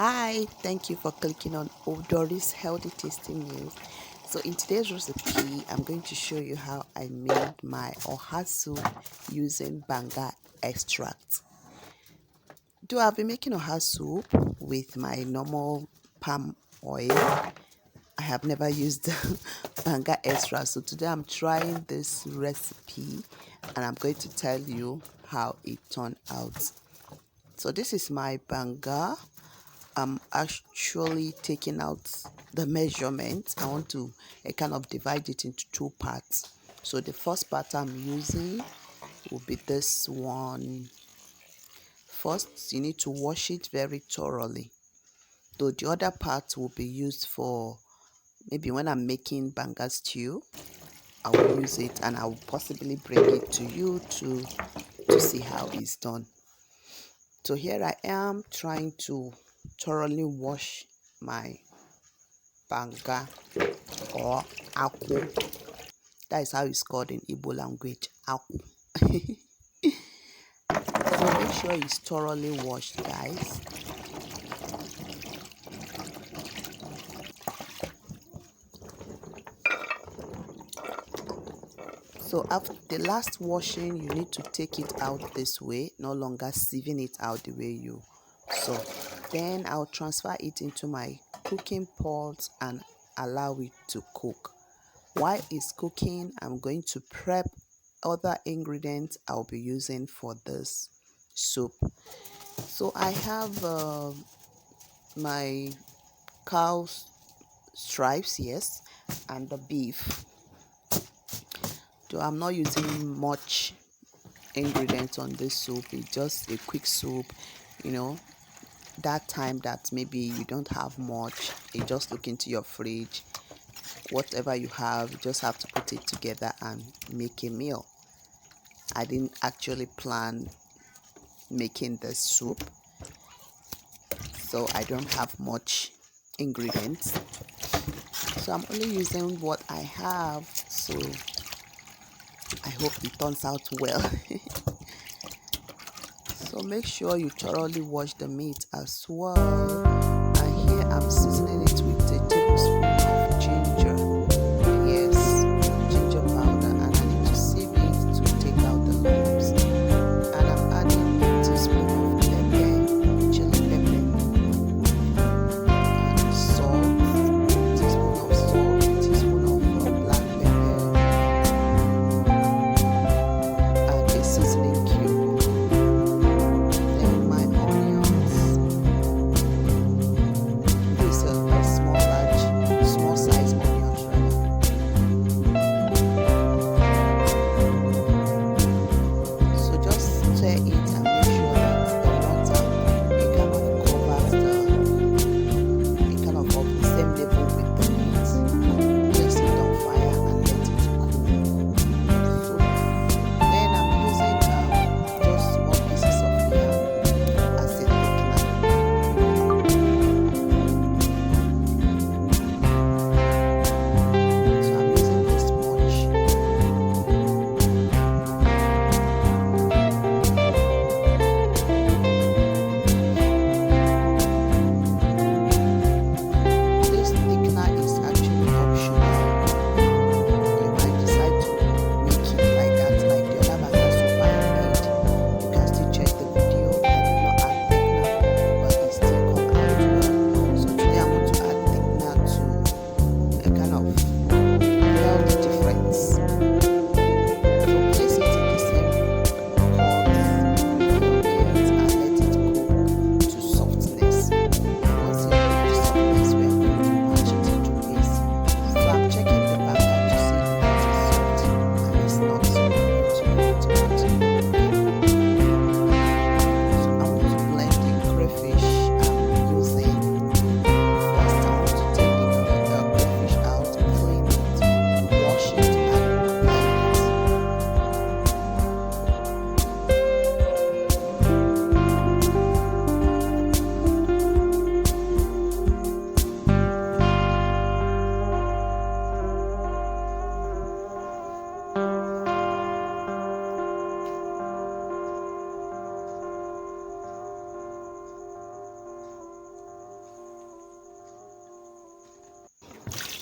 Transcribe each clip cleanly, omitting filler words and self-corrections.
Hi, thank you for clicking on Odori's Healthy Tasting Meals. So in today's recipe, I'm going to show you how I made my AkA soup using Banga extract. Though I've been making AkA soup with my normal palm oil, I have never used Banga extract. So today I'm trying this recipe and I'm going to tell you how it turned out. So this is my Banga. I'm actually taking out the measurements. I want to kind of divide it into two parts. So the first part I'm using will be this one. First, you need to wash it very thoroughly. Though the other part will be used for maybe when I'm making banga stew, I will use it and I will possibly bring it to you to see how it's done. So here I am trying to thoroughly wash my Banga or AkA. That is how it's called in Igbo language, AkA. So make sure it's thoroughly washed, guys. So after the last washing, you need to take it out this way, no longer sieving it out the way you saw. Then I'll transfer it into my cooking pot and allow it to cook. While it's cooking, I'm going to prep other ingredients I'll be using for this soup. So I have my cow stripes, yes, and the beef. So I'm not using much ingredients on this soup. It's just a quick soup, you know. That time that maybe you don't have much, you just look into your fridge. Whatever you have, you just have to put it together and make a meal. I didn't actually plan making the soup, so I don't have much ingredients. So I'm only using what I have, so I hope it turns out well. So make sure you thoroughly wash the meat as well. And here I'm seasoning it with a tablespoon of ginger. Yes, ginger powder, and I need to sieve it to take out the lumps. And I'm adding a teaspoon of pepper, chili pepper, and salt, a teaspoon of salt, a teaspoon of black pepper, and a seasoning cube. Then my onions, this a small large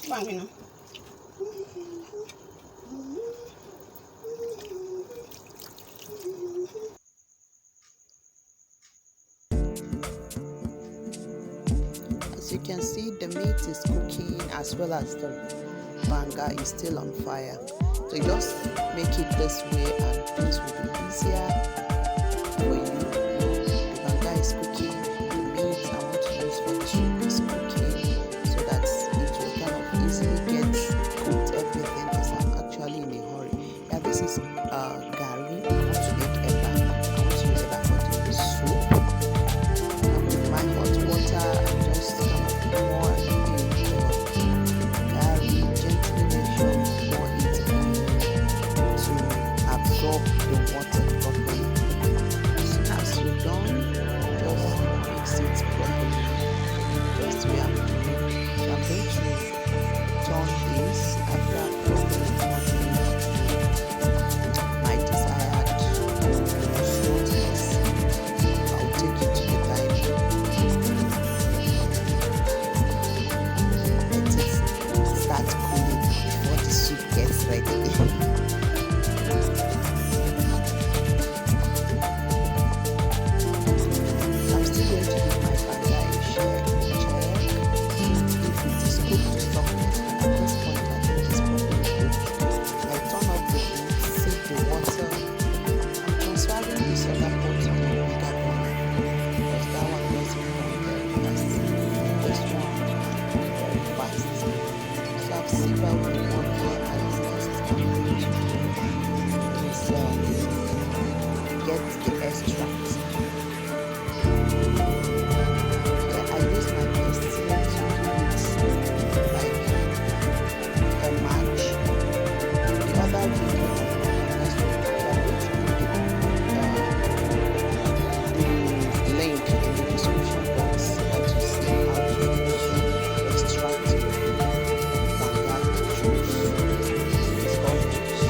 Banga. As you can see, the meat is cooking as well as the banga is still on fire. So you just make it this way and things will be easier for you. The banga is cooking, the meat I want to use for the soup is cooking, so that it will kind of easily get cooked everything because I'm actually in a hurry. Yeah, this is gari. I want to make eba. I want to use eba for the soup. And with my hot water, I just kind of pour in the gari, gently make sure you pour it in to absorb the water properly. As soon as you're done, just mix it properly. Just the way I'm doing. So I'm going to turn this after properly turning my desired smoothness. I'll take it to the dining. Let it start cooling before the soup gets ready. I'm still going to give my banga a check if it is cooked to softness, and at this point I think it's probably cooked. I turn off the heat, save the water. I'm transferring this other pot on a bigger burner because that one doesn't burn very fast. This one very fast. So I've saved out the water, and next I'm going to do is get the extract. I use my best to do it like a match. The other video is the link in the description box so that you see how to extract banga juice. It's called juice.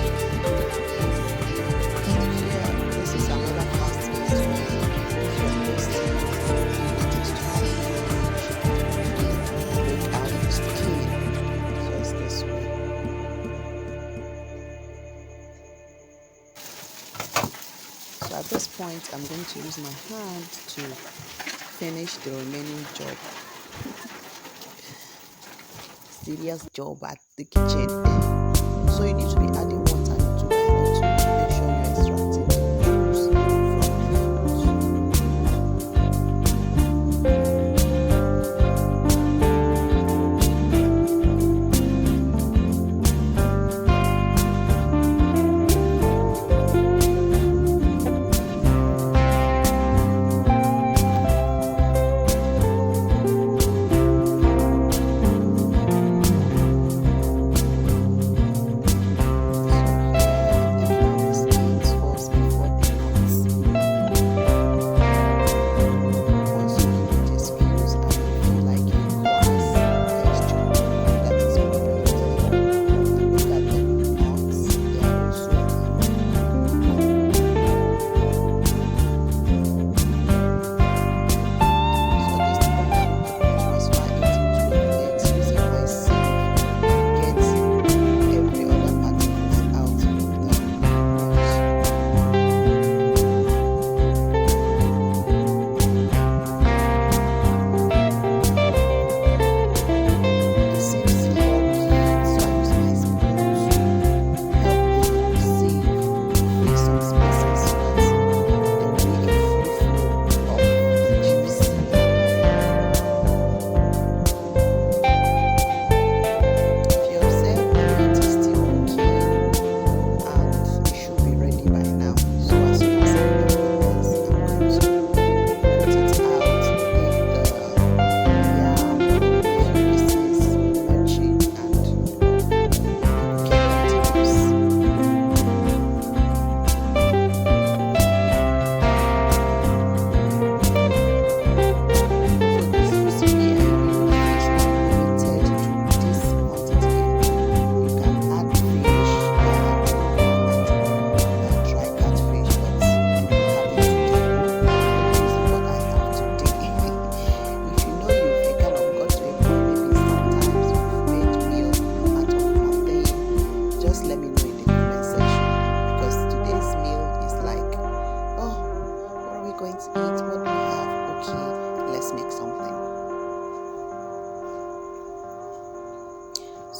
So yeah, this is another fast way to use your best to break out the skin. So it's this way. So at this point, I'm going to use my hand to finish the remaining job. Serious job at the kitchen. So you need to be adding water little by little to make sure you're extracting the juice from the fruit. So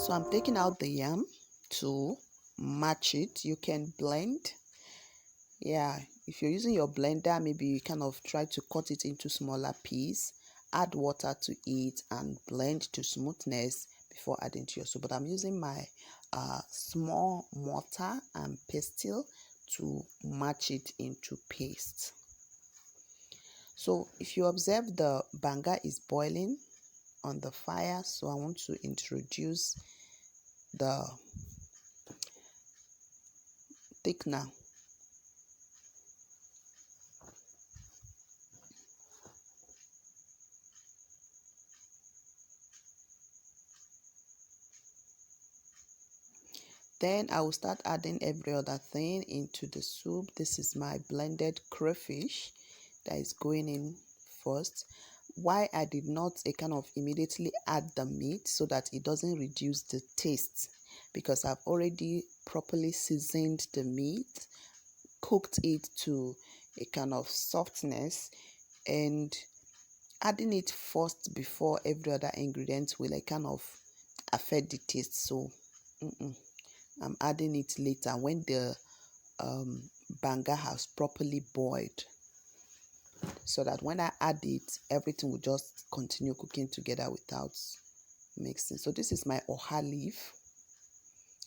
So I'm taking out the yam to match it. You can blend. Yeah, if you're using your blender, maybe you kind of try to cut it into smaller pieces, add water to it and blend to smoothness before adding to your soup. But I'm using my small mortar and pestle to match it into paste. So if you observe, the banga is boiling on the fire, so I want to introduce the thickener. Then I will start adding every other thing into the soup. This is my blended crayfish that is going in first. Why I did not kind of immediately add the meat, so that it doesn't reduce the taste, because I've already properly seasoned the meat, cooked it to a kind of softness, and adding it first before every other ingredient will kind of affect the taste. So I'm adding it later when the banga has properly boiled, so that when I add it, everything will just continue cooking together without mixing. So this is my oha leaf.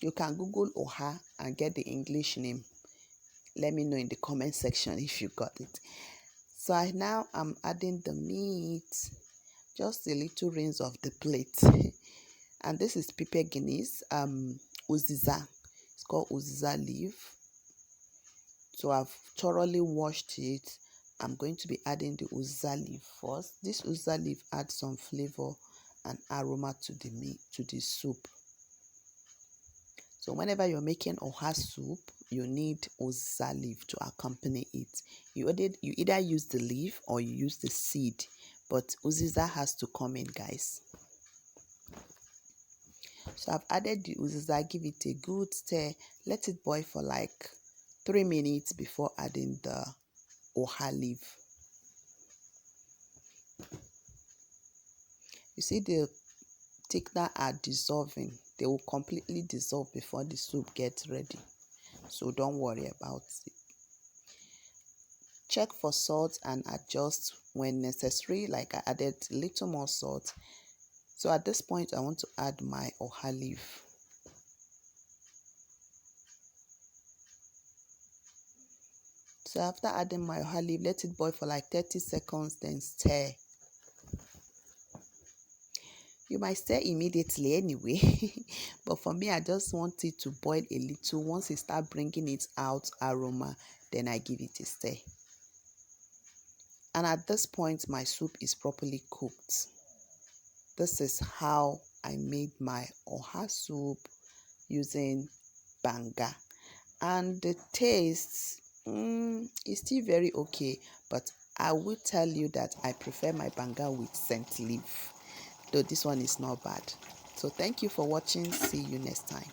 You can Google oha and get the English name. Let me know in the comment section if you got it. So now I'm adding the meat, just a little rinse of the plate. And this is pepper guineas, uziza. It's called uziza leaf. So I've thoroughly washed it. I'm going to be adding the uziza leaf first. This uziza leaf adds some flavor and aroma to the meat, to the soup. So whenever you're making oha soup, you need uziza leaf to accompany it. You either use the leaf or you use the seed, but uziza has to come in, guys. So I've added the uziza, give it a good stir, let it boil for like 3 minutes before adding the oha leaf. You see the thickener are dissolving. They will completely dissolve before the soup gets ready. So don't worry about it. Check for salt and adjust when necessary. Like I added a little more salt. So at this point, I want to add my oha leaf. So after adding my oha leaf, let it boil for like 30 seconds, then stir. You might stir immediately anyway, but for me, I just want it to boil a little. Once it starts bringing its out aroma, then I give it a stir. And at this point, my soup is properly cooked. This is how I made my oha soup using banga. And the taste is still very okay, but I will tell you that I prefer my banga with scent leaf, though this one is not bad. So thank you for watching. See you next time.